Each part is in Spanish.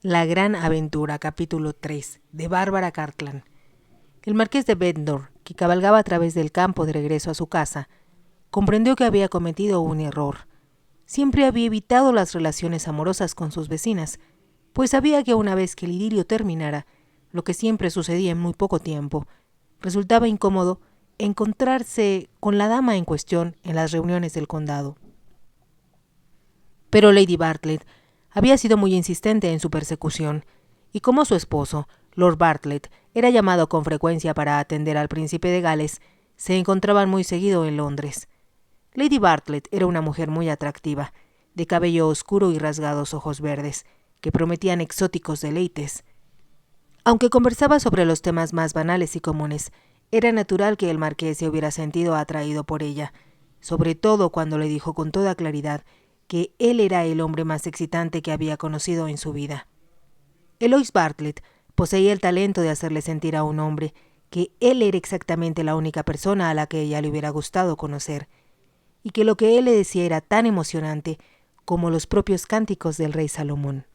La gran aventura, capítulo 3, de Bárbara Cartland. El marqués de Ventnor, que cabalgaba a través del campo de regreso a su casa, comprendió que había cometido un error. Siempre había evitado las relaciones amorosas con sus vecinas, pues sabía que una vez que el idilio terminara, lo que siempre sucedía en muy poco tiempo, resultaba incómodo encontrarse con la dama en cuestión en las reuniones del condado. Pero Lady Bartlett había sido muy insistente en su persecución, y como su esposo, Lord Bartlett, era llamado con frecuencia para atender al príncipe de Gales, se encontraban muy seguido en Londres. Lady Bartlett era una mujer muy atractiva, de cabello oscuro y rasgados ojos verdes, que prometían exóticos deleites. Aunque conversaba sobre los temas más banales y comunes, era natural que el marqués se hubiera sentido atraído por ella, sobre todo cuando le dijo con toda claridad que él era el hombre más excitante que había conocido en su vida. Eloise Bartlett poseía el talento de hacerle sentir a un hombre que él era exactamente la única persona a la que ella le hubiera gustado conocer, y que lo que él le decía era tan emocionante como los propios cánticos del rey Salomón.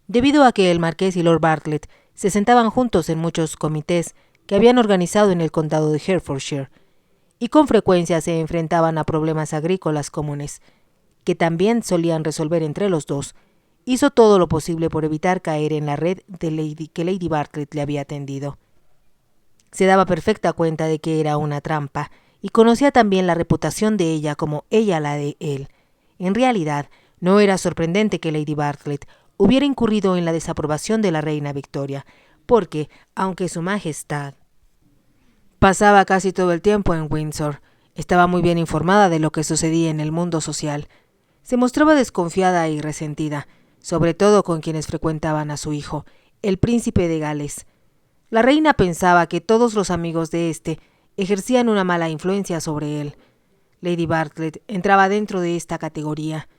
Debido a que el marqués y Lord Bartlett se sentaban juntos en muchos comités que habían organizado en el condado de Hertfordshire, y con frecuencia se enfrentaban a problemas agrícolas comunes, que también solían resolver entre los dos, hizo todo lo posible por evitar caer en la red de que Lady Bartlett le había tendido. Se daba perfecta cuenta de que era una trampa, y conocía también la reputación de ella como ella la de él. En realidad, no era sorprendente que Lady Bartlett hubiera incurrido en la desaprobación de la reina Victoria, porque, aunque su majestad pasaba casi todo el tiempo en Windsor, estaba muy bien informada de lo que sucedía en el mundo social, se mostraba desconfiada y resentida, sobre todo con quienes frecuentaban a su hijo, el príncipe de Gales. La reina pensaba que todos los amigos de éste ejercían una mala influencia sobre él. Lady Bartlett entraba dentro de esta categoría.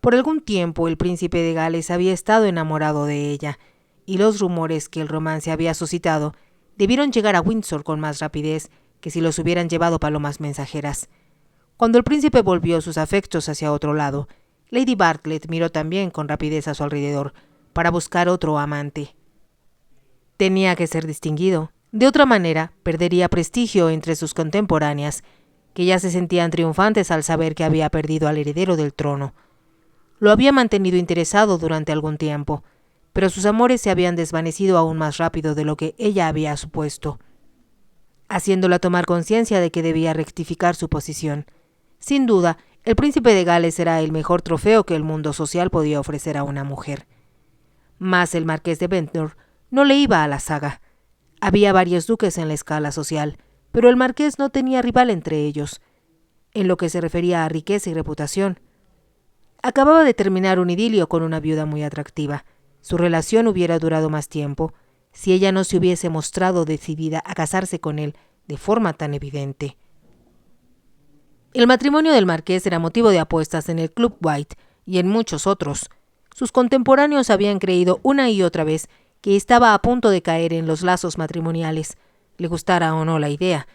Por algún tiempo el príncipe de Gales había estado enamorado de ella, y los rumores que el romance había suscitado debieron llegar a Windsor con más rapidez que si los hubieran llevado palomas mensajeras. Cuando el príncipe volvió sus afectos hacia otro lado, Lady Bartlett miró también con rapidez a su alrededor para buscar otro amante. Tenía que ser distinguido. De otra manera, perdería prestigio entre sus contemporáneas, que ya se sentían triunfantes al saber que había perdido al heredero del trono. Lo había mantenido interesado durante algún tiempo, pero sus amores se habían desvanecido aún más rápido de lo que ella había supuesto, haciéndola tomar conciencia de que debía rectificar su posición. Sin duda, el príncipe de Gales era el mejor trofeo que el mundo social podía ofrecer a una mujer. Mas el marqués de Ventnor no le iba a la zaga. Había varios duques en la escala social, pero el marqués no tenía rival entre ellos, en lo que se refería a riqueza y reputación. Acababa de terminar un idilio con una viuda muy atractiva. Su relación hubiera durado más tiempo si ella no se hubiese mostrado decidida a casarse con él de forma tan evidente. El matrimonio del marqués era motivo de apuestas en el Club White y en muchos otros. Sus contemporáneos habían creído una y otra vez que estaba a punto de caer en los lazos matrimoniales, le gustara o no la idea,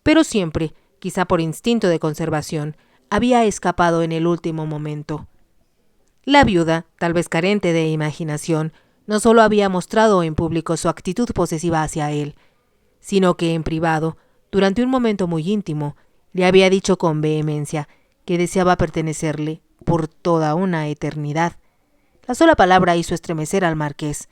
pero siempre, quizá por instinto de conservación, había escapado en el último momento. La viuda, tal vez carente de imaginación, no solo había mostrado en público su actitud posesiva hacia él, sino que en privado, durante un momento muy íntimo, le había dicho con vehemencia que deseaba pertenecerle por toda una eternidad. La sola palabra hizo estremecer al marqués.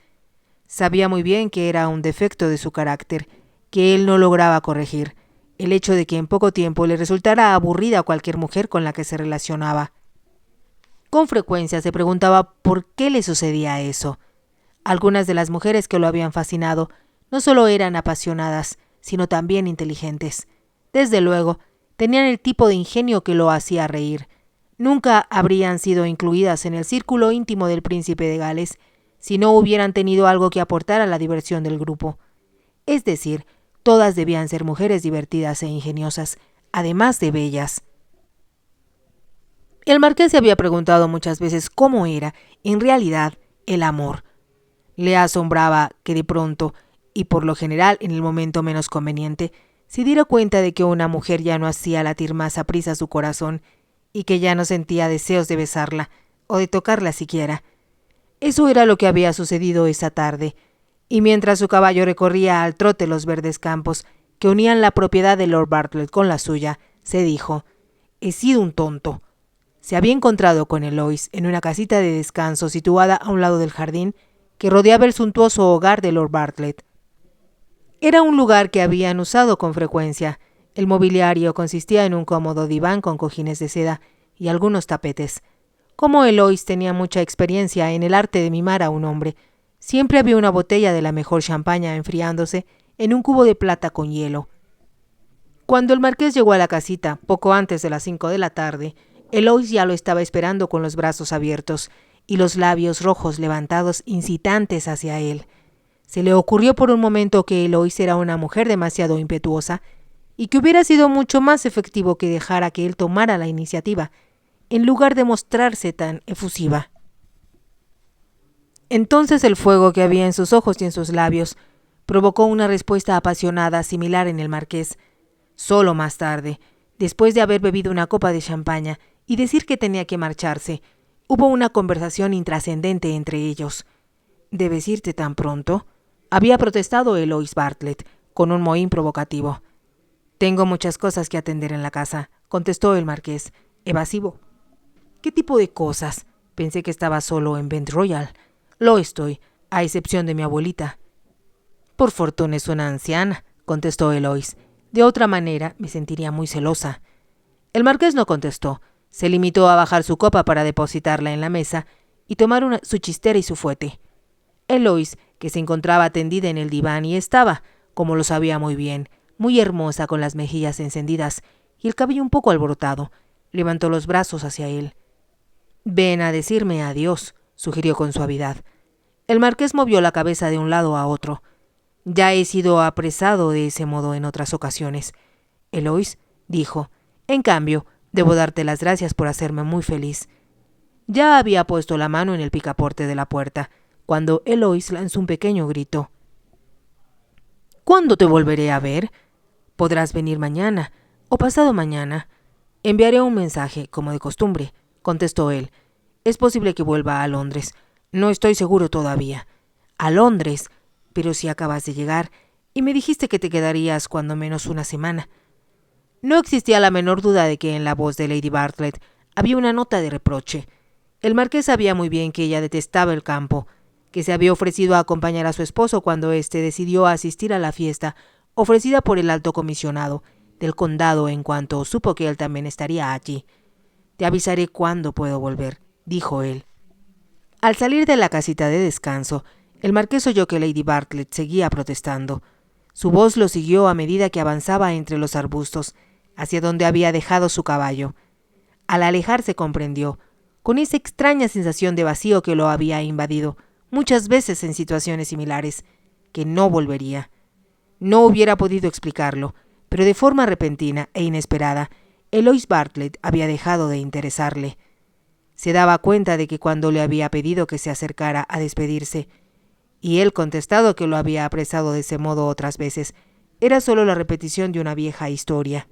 Sabía muy bien que era un defecto de su carácter, que él no lograba corregir, el hecho de que en poco tiempo le resultara aburrida cualquier mujer con la que se relacionaba. Con frecuencia se preguntaba por qué le sucedía eso. Algunas de las mujeres que lo habían fascinado no solo eran apasionadas, sino también inteligentes. Desde luego, tenían el tipo de ingenio que lo hacía reír. Nunca habrían sido incluidas en el círculo íntimo del príncipe de Gales si no hubieran tenido algo que aportar a la diversión del grupo. Es decir, todas debían ser mujeres divertidas e ingeniosas, además de bellas. El marqués se había preguntado muchas veces cómo era, en realidad, el amor. Le asombraba que de pronto, y por lo general en el momento menos conveniente, se diera cuenta de que una mujer ya no hacía latir más aprisa su corazón y que ya no sentía deseos de besarla o de tocarla siquiera. Eso era lo que había sucedido esa tarde, y mientras su caballo recorría al trote los verdes campos que unían la propiedad de Lord Bartlett con la suya, se dijo: «He sido un tonto». Se había encontrado con Eloise en una casita de descanso situada a un lado del jardín que rodeaba el suntuoso hogar de Lord Bartlett. Era un lugar que habían usado con frecuencia. El mobiliario consistía en un cómodo diván con cojines de seda y algunos tapetes. Como Eloise tenía mucha experiencia en el arte de mimar a un hombre, siempre había una botella de la mejor champaña enfriándose en un cubo de plata con hielo. Cuando el marqués llegó a la casita, poco antes de las 5 de la tarde, Eloise ya lo estaba esperando con los brazos abiertos y los labios rojos levantados incitantes hacia él. Se le ocurrió por un momento que Eloise era una mujer demasiado impetuosa y que hubiera sido mucho más efectivo que dejara que él tomara la iniciativa, en lugar de mostrarse tan efusiva. Entonces el fuego que había en sus ojos y en sus labios provocó una respuesta apasionada similar en el marqués. Solo más tarde, después de haber bebido una copa de champaña y decir que tenía que marcharse, hubo una conversación intrascendente entre ellos. «¿Debes irte tan pronto?», había protestado Eloise Bartlett, con un mohín provocativo. «Tengo muchas cosas que atender en la casa», contestó el marqués, evasivo. «¿Qué tipo de cosas? Pensé que estaba solo en Bent Royal». «Lo estoy, a excepción de mi abuelita». «Por fortuna es una anciana», contestó Eloise. «De otra manera me sentiría muy celosa». El marqués no contestó. Se limitó a bajar su copa para depositarla en la mesa y tomar su chistera y su fuete. Eloise, que se encontraba tendida en el diván y estaba, como lo sabía muy bien, muy hermosa con las mejillas encendidas y el cabello un poco alborotado, levantó los brazos hacia él. «Ven a decirme adiós», sugirió con suavidad. El marqués movió la cabeza de un lado a otro. «Ya he sido apresado de ese modo en otras ocasiones». «Eloise», dijo, «en cambio, debo darte las gracias por hacerme muy feliz». Ya había puesto la mano en el picaporte de la puerta, cuando Eloise lanzó un pequeño grito. «¿Cuándo te volveré a ver? Podrás venir mañana o pasado mañana». «Enviaré un mensaje, como de costumbre», contestó él. «Es posible que vuelva a Londres. No estoy seguro todavía». «¿A Londres? Pero si acabas de llegar y me dijiste que te quedarías cuando menos una semana». No existía la menor duda de que en la voz de Lady Bartlett había una nota de reproche. El marqués sabía muy bien que ella detestaba el campo, que se había ofrecido a acompañar a su esposo cuando éste decidió asistir a la fiesta ofrecida por el alto comisionado del condado en cuanto supo que él también estaría allí. «Te avisaré cuándo puedo volver», dijo él. Al salir de la casita de descanso, el marqués oyó que Lady Bartlett seguía protestando. Su voz lo siguió a medida que avanzaba entre los arbustos, hacia donde había dejado su caballo. Al alejarse comprendió, con esa extraña sensación de vacío que lo había invadido muchas veces en situaciones similares, que no volvería. No hubiera podido explicarlo, pero de forma repentina e inesperada, Eloise Bartlett había dejado de interesarle. Se daba cuenta de que cuando le había pedido que se acercara a despedirse, y él contestado que lo había apresado de ese modo otras veces, era solo la repetición de una vieja historia.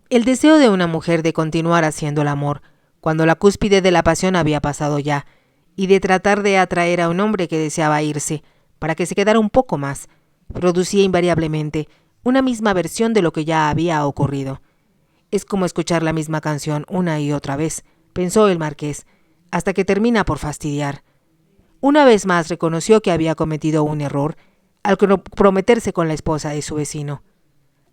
El deseo de una mujer de continuar haciendo el amor, cuando la cúspide de la pasión había pasado ya, y de tratar de atraer a un hombre que deseaba irse, para que se quedara un poco más, producía invariablemente una misma versión de lo que ya había ocurrido. «Es como escuchar la misma canción una y otra vez», pensó el marqués, «hasta que termina por fastidiar». Una vez más reconoció que había cometido un error al comprometerse con la esposa de su vecino.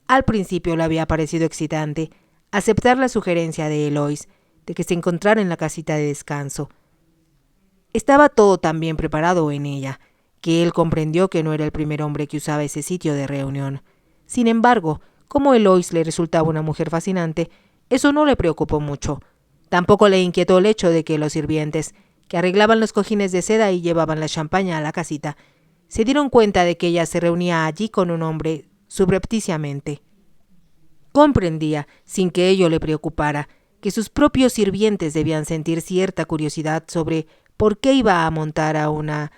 Al principio le había parecido excitante aceptar la sugerencia de Eloise de que se encontrara en la casita de descanso. Estaba todo tan bien preparado en ella que él comprendió que no era el primer hombre que usaba ese sitio de reunión. Sin embargo, como Eloise le resultaba una mujer fascinante, eso no le preocupó mucho. Tampoco le inquietó el hecho de que los sirvientes, que arreglaban los cojines de seda y llevaban la champaña a la casita, se dieron cuenta de que ella se reunía allí con un hombre subrepticiamente. Comprendía, sin que ello le preocupara, que sus propios sirvientes debían sentir cierta curiosidad sobre por qué iba a montar a una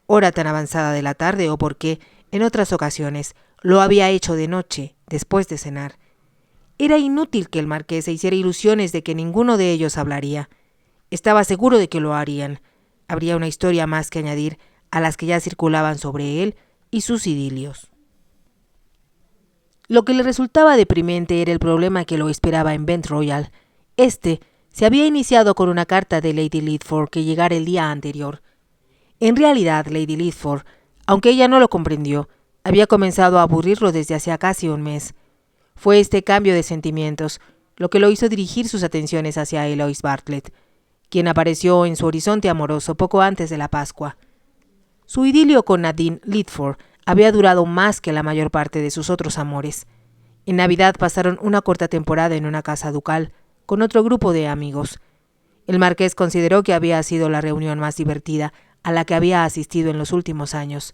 hora tan avanzada de la tarde o por qué, en otras ocasiones, lo había hecho de noche, después de cenar. Era inútil que el marqués se hiciera ilusiones de que ninguno de ellos hablaría. Estaba seguro de que lo harían. Habría una historia más que añadir a las que ya circulaban sobre él y sus idilios. Lo que le resultaba deprimente era el problema que lo esperaba en Bent Royal. Este se había iniciado con una carta de Lady Lidford que llegara el día anterior. En realidad, Lady Lidford, aunque ella no lo comprendió, había comenzado a aburrirlo desde hacía casi un mes. Fue este cambio de sentimientos lo que lo hizo dirigir sus atenciones hacia Eloise Bartlett, quien apareció en su horizonte amoroso poco antes de la Pascua. Su idilio con Nadine Lidford había durado más que la mayor parte de sus otros amores. En Navidad pasaron una corta temporada en una casa ducal, con otro grupo de amigos. El marqués consideró que había sido la reunión más divertida a la que había asistido en los últimos años.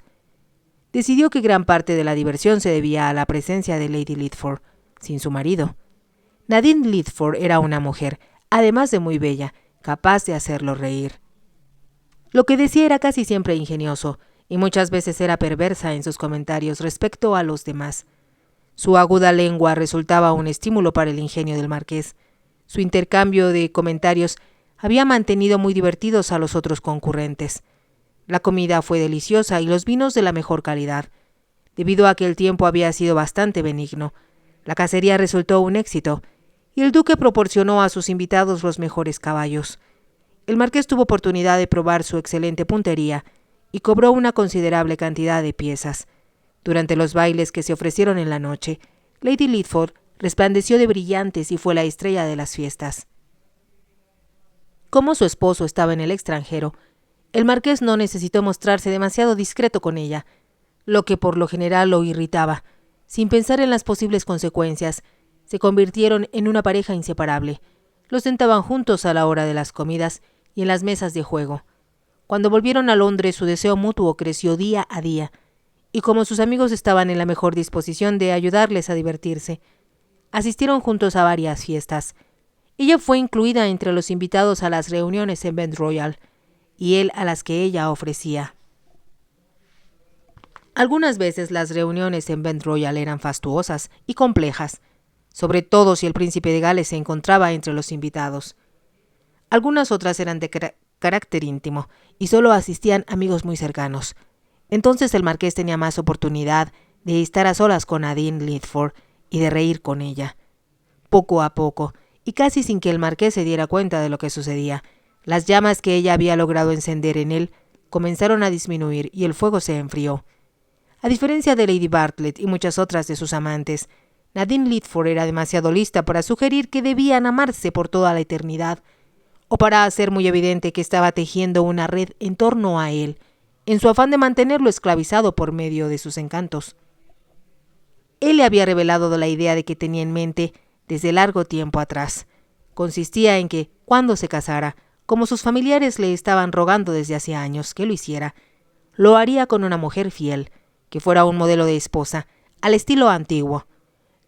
Decidió que gran parte de la diversión se debía a la presencia de Lady Lidford, sin su marido. Nadine Lidford era una mujer, además de muy bella, capaz de hacerlo reír. Lo que decía era casi siempre ingenioso, y muchas veces era perversa en sus comentarios respecto a los demás. Su aguda lengua resultaba un estímulo para el ingenio del marqués. Su intercambio de comentarios había mantenido muy divertidos a los otros concurrentes. La comida fue deliciosa y los vinos de la mejor calidad. Debido a que el tiempo había sido bastante benigno, la cacería resultó un éxito, y el duque proporcionó a sus invitados los mejores caballos. El marqués tuvo oportunidad de probar su excelente puntería y cobró una considerable cantidad de piezas. Durante los bailes que se ofrecieron en la noche, Lady Lidford resplandeció de brillantes y fue la estrella de las fiestas. Como su esposo estaba en el extranjero, el marqués no necesitó mostrarse demasiado discreto con ella, lo que por lo general lo irritaba. Sin pensar en las posibles consecuencias, se convirtieron en una pareja inseparable. Los sentaban juntos a la hora de las comidas y en las mesas de juego. Cuando volvieron a Londres, su deseo mutuo creció día a día, y como sus amigos estaban en la mejor disposición de ayudarles a divertirse, asistieron juntos a varias fiestas. Ella fue incluida entre los invitados a las reuniones en Bent Royal, y él a las que ella ofrecía. Algunas veces las reuniones en Bent Royal eran fastuosas y complejas, sobre todo si el príncipe de Gales se encontraba entre los invitados. Algunas otras eran de carácter íntimo y solo asistían amigos muy cercanos. Entonces el marqués tenía más oportunidad de estar a solas con Nadine Lidford y de reír con ella. Poco a poco, y casi sin que el marqués se diera cuenta de lo que sucedía, las llamas que ella había logrado encender en él comenzaron a disminuir y el fuego se enfrió. A diferencia de Lady Bartlett y muchas otras de sus amantes, Nadine Lidford era demasiado lista para sugerir que debían amarse por toda la eternidad, o para hacer muy evidente que estaba tejiendo una red en torno a él, en su afán de mantenerlo esclavizado por medio de sus encantos. Él le había revelado la idea de que tenía en mente desde largo tiempo atrás. Consistía en que, cuando se casara, como sus familiares le estaban rogando desde hacía años que lo hiciera, lo haría con una mujer fiel, que fuera un modelo de esposa, al estilo antiguo.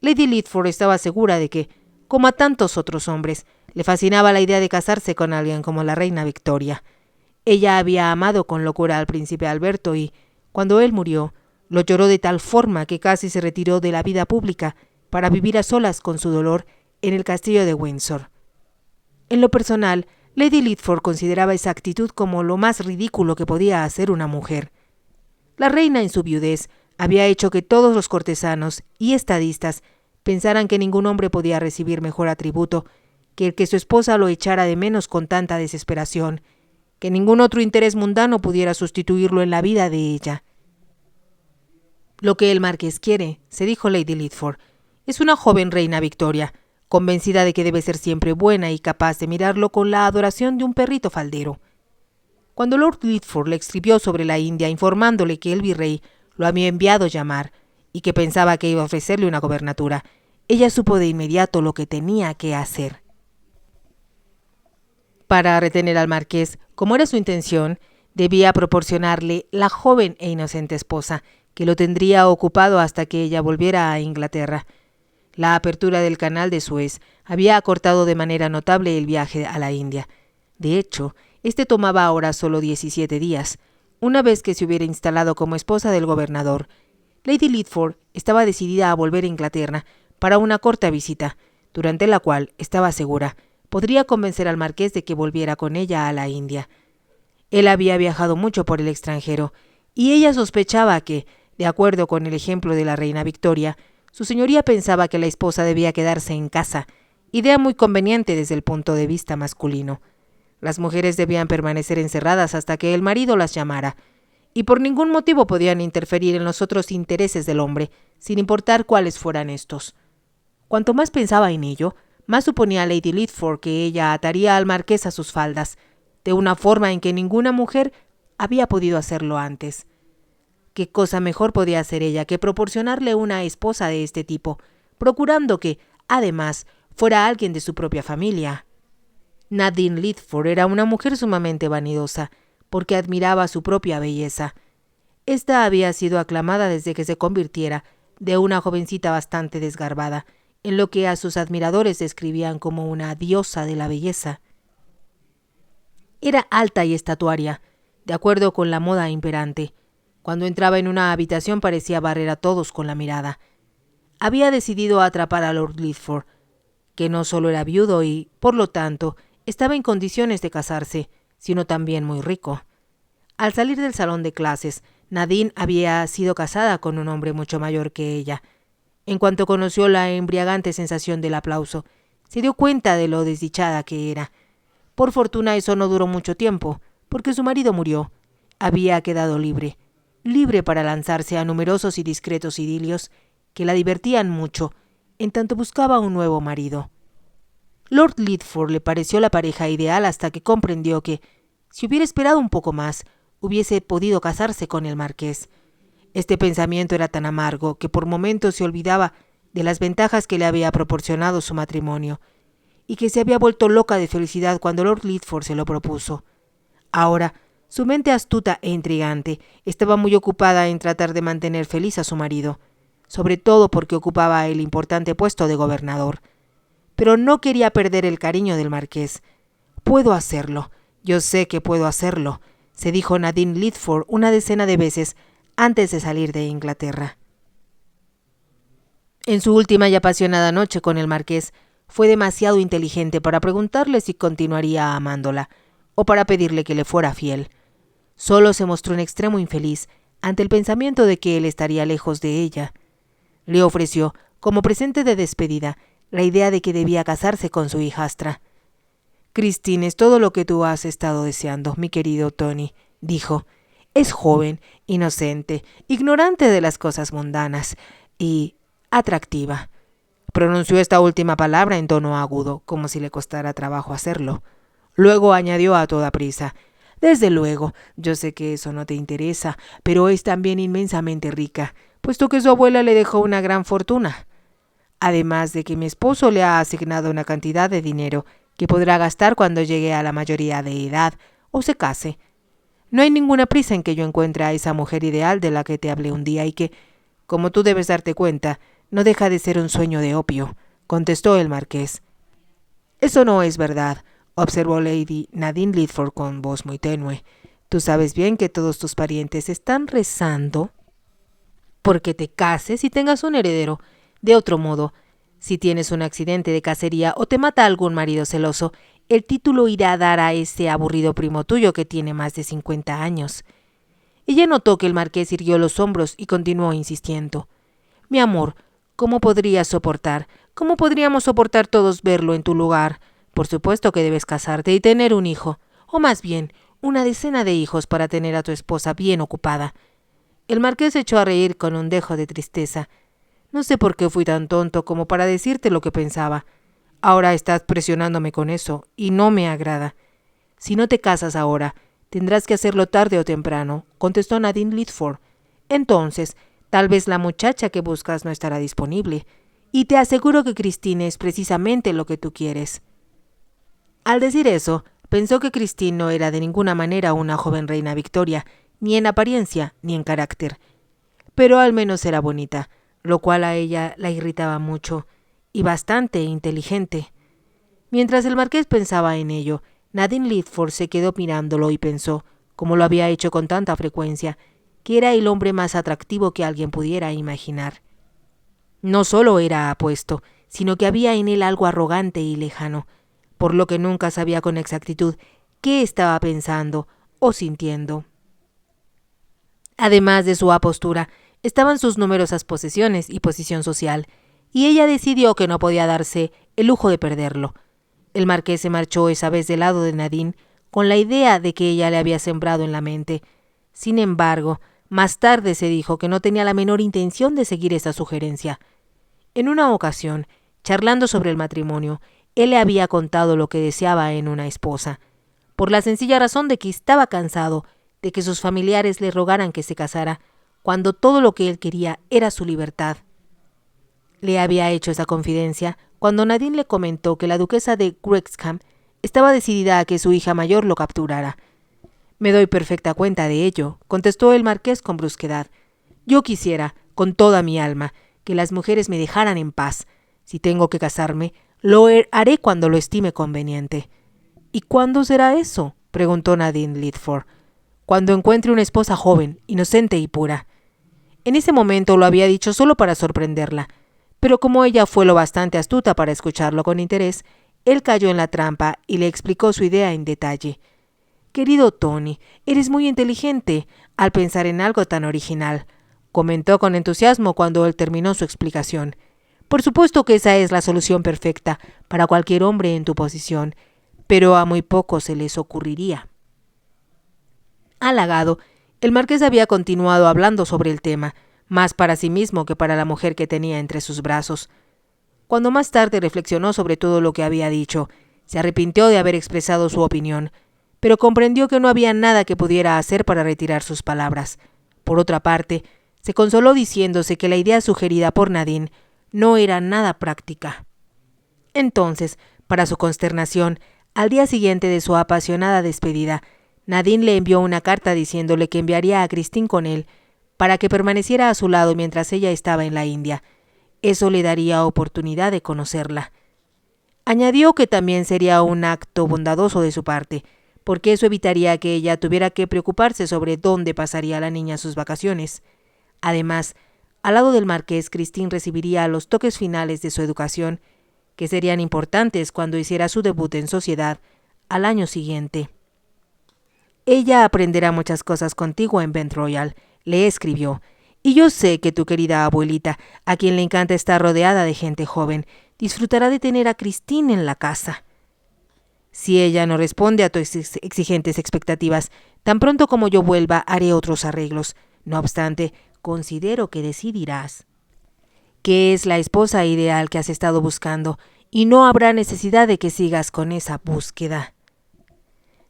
Lady Lidford estaba segura de que, como a tantos otros hombres, le fascinaba la idea de casarse con alguien como la reina Victoria. Ella había amado con locura al príncipe Alberto y, cuando él murió, lo lloró de tal forma que casi se retiró de la vida pública para vivir a solas con su dolor en el castillo de Windsor. En lo personal, Lady Lidford consideraba esa actitud como lo más ridículo que podía hacer una mujer. La reina en su viudez había hecho que todos los cortesanos y estadistas pensaran que ningún hombre podía recibir mejor atributo que el que su esposa lo echara de menos con tanta desesperación, que ningún otro interés mundano pudiera sustituirlo en la vida de ella. «Lo que el marqués quiere», se dijo Lady Lidford, «es una joven reina Victoria, convencida de que debe ser siempre buena y capaz de mirarlo con la adoración de un perrito faldero». Cuando Lord Lidford le escribió sobre la India informándole que el virrey lo había enviado llamar y que pensaba que iba a ofrecerle una gobernatura, ella supo de inmediato lo que tenía que hacer. Para retener al marqués, como era su intención, debía proporcionarle la joven e inocente esposa, que lo tendría ocupado hasta que ella volviera a Inglaterra. La apertura del canal de Suez había acortado de manera notable el viaje a la India. De hecho, este tomaba ahora solo 17 días. Una vez que se hubiera instalado como esposa del gobernador, Lady Lidford estaba decidida a volver a Inglaterra para una corta visita, durante la cual, estaba segura, podría convencer al marqués de que volviera con ella a la India. Él había viajado mucho por el extranjero, y ella sospechaba que, de acuerdo con el ejemplo de la reina Victoria, su señoría pensaba que la esposa debía quedarse en casa, idea muy conveniente desde el punto de vista masculino. Las mujeres debían permanecer encerradas hasta que el marido las llamara, y por ningún motivo podían interferir en los otros intereses del hombre, sin importar cuáles fueran estos. Cuanto más pensaba en ello, más suponía Lady Lidford que ella ataría al marqués a sus faldas, de una forma en que ninguna mujer había podido hacerlo antes. ¿Qué cosa mejor podía hacer ella que proporcionarle una esposa de este tipo, procurando que, además, fuera alguien de su propia familia? Nadine Lidford era una mujer sumamente vanidosa, porque admiraba su propia belleza. Esta había sido aclamada desde que se convirtiera, de una jovencita bastante desgarbada, en lo que a sus admiradores describían como una diosa de la belleza. Era alta y estatuaria, de acuerdo con la moda imperante. Cuando entraba en una habitación parecía barrer a todos con la mirada. Había decidido atrapar a Lord Lidford, que no solo era viudo y, por lo tanto, estaba en condiciones de casarse, sino también muy rico. Al salir del salón de clases, Nadine había sido casada con un hombre mucho mayor que ella. En cuanto conoció la embriagante sensación del aplauso, se dio cuenta de lo desdichada que era. Por fortuna eso no duró mucho tiempo, porque su marido murió. Había quedado libre para lanzarse a numerosos y discretos idilios que la divertían mucho, en tanto buscaba un nuevo marido. Lord Lidford le pareció la pareja ideal hasta que comprendió que, si hubiera esperado un poco más, hubiese podido casarse con el marqués. Este pensamiento era tan amargo que por momentos se olvidaba de las ventajas que le había proporcionado su matrimonio, y que se había vuelto loca de felicidad cuando Lord Lidford se lo propuso. Ahora, su mente astuta e intrigante estaba muy ocupada en tratar de mantener feliz a su marido, sobre todo porque ocupaba el importante puesto de gobernador. Pero no quería perder el cariño del marqués. «Puedo hacerlo, yo sé que puedo hacerlo», se dijo Nadine Lidford una decena de veces antes de salir de Inglaterra. En su última y apasionada noche con el marqués, fue demasiado inteligente para preguntarle si continuaría amándola, o para pedirle que le fuera fiel. Solo se mostró en extremo infeliz ante el pensamiento de que él estaría lejos de ella. Le ofreció, como presente de despedida, la idea de que debía casarse con su hijastra. «Christine es todo lo que tú has estado deseando, mi querido Tony», dijo. «Es joven, inocente, ignorante de las cosas mundanas y atractiva». Pronunció esta última palabra en tono agudo, como si le costara trabajo hacerlo. Luego añadió a toda prisa: «Desde luego, yo sé que eso no te interesa, pero es también inmensamente rica, puesto que su abuela le dejó una gran fortuna. Además de que mi esposo le ha asignado una cantidad de dinero que podrá gastar cuando llegue a la mayoría de edad o se case. No hay ninguna prisa en que yo encuentre a esa mujer ideal de la que te hablé un día y que, como tú debes darte cuenta, no deja de ser un sueño de opio», contestó el marqués. «Eso no es verdad», observó Lady Nadine Lidford con voz muy tenue. «Tú sabes bien que todos tus parientes están rezando porque te cases y tengas un heredero. De otro modo, si tienes un accidente de cacería o te mata algún marido celoso, el título irá a dar a ese aburrido primo tuyo que tiene más de 50 años. Ella notó que el marqués irguió los hombros y continuó insistiendo. «Mi amor, ¿cómo podríamos soportar todos verlo en tu lugar? Por supuesto que debes casarte y tener un hijo, o más bien, una decena de hijos para tener a tu esposa bien ocupada». El marqués se echó a reír con un dejo de tristeza. «No sé por qué fui tan tonto como para decirte lo que pensaba. Ahora estás presionándome con eso, y no me agrada. Si no te casas ahora, tendrás que hacerlo tarde o temprano», contestó Nadine Lidford. «Entonces, tal vez la muchacha que buscas no estará disponible, y te aseguro que Christine es precisamente lo que tú quieres». Al decir eso, pensó que Christine no era de ninguna manera una joven reina Victoria, ni en apariencia ni en carácter, pero al menos era bonita, lo cual a ella la irritaba mucho, y bastante inteligente. Mientras el marqués pensaba en ello, Nadine Lidford se quedó mirándolo y pensó, como lo había hecho con tanta frecuencia, que era el hombre más atractivo que alguien pudiera imaginar. No solo era apuesto, sino que había en él algo arrogante y lejano. por lo que nunca sabía con exactitud qué estaba pensando o sintiendo. Además de su apostura, estaban sus numerosas posesiones y posición social, y ella decidió que no podía darse el lujo de perderlo. El marqués se marchó esa vez del lado de Nadine con la idea de que ella le había sembrado en la mente. Sin embargo, más tarde se dijo que no tenía la menor intención de seguir esa sugerencia. En una ocasión, charlando sobre el matrimonio, él le había contado lo que deseaba en una esposa, por la sencilla razón de que estaba cansado de que sus familiares le rogaran que se casara, cuando todo lo que él quería era su libertad. Le había hecho esa confidencia cuando Nadine le comentó que la duquesa de Wrexham estaba decidida a que su hija mayor lo capturara. «Me doy perfecta cuenta de ello», contestó el marqués con brusquedad. «Yo quisiera, con toda mi alma, que las mujeres me dejaran en paz. Si tengo que casarme, lo haré cuando lo estime conveniente». «¿Y cuándo será eso?», preguntó Nadine Leadford. «Cuando encuentre una esposa joven, inocente y pura». En ese momento lo había dicho solo para sorprenderla, pero como ella fue lo bastante astuta para escucharlo con interés, él cayó en la trampa y le explicó su idea en detalle. «Querido Tony, eres muy inteligente al pensar en algo tan original», comentó con entusiasmo cuando él terminó su explicación. «Por supuesto que esa es la solución perfecta para cualquier hombre en tu posición, pero a muy pocos se les ocurriría». Halagado, el marqués había continuado hablando sobre el tema, más para sí mismo que para la mujer que tenía entre sus brazos. Cuando más tarde reflexionó sobre todo lo que había dicho, se arrepintió de haber expresado su opinión, pero comprendió que no había nada que pudiera hacer para retirar sus palabras. Por otra parte, se consoló diciéndose que la idea sugerida por Nadine no era nada práctica. Entonces, para su consternación, al día siguiente de su apasionada despedida, Nadine le envió una carta diciéndole que enviaría a Christine con él para que permaneciera a su lado mientras ella estaba en la India. Eso le daría oportunidad de conocerla. Añadió que también sería un acto bondadoso de su parte, porque eso evitaría que ella tuviera que preocuparse sobre dónde pasaría la niña sus vacaciones. Además, al lado del marqués, Christine recibiría los toques finales de su educación, que serían importantes cuando hiciera su debut en sociedad al año siguiente. «Ella aprenderá muchas cosas contigo en Bent Royal», le escribió, «y yo sé que tu querida abuelita, a quien le encanta estar rodeada de gente joven, disfrutará de tener a Christine en la casa. Si ella no responde a tus exigentes expectativas, tan pronto como yo vuelva haré otros arreglos. No obstante, considero que decidirás que es la esposa ideal que has estado buscando, y no habrá necesidad de que sigas con esa búsqueda.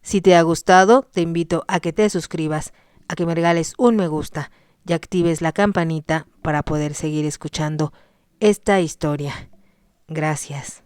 Si te ha gustado, te invito a que te suscribas, a que me regales un me gusta y actives la campanita para poder seguir escuchando esta historia. Gracias.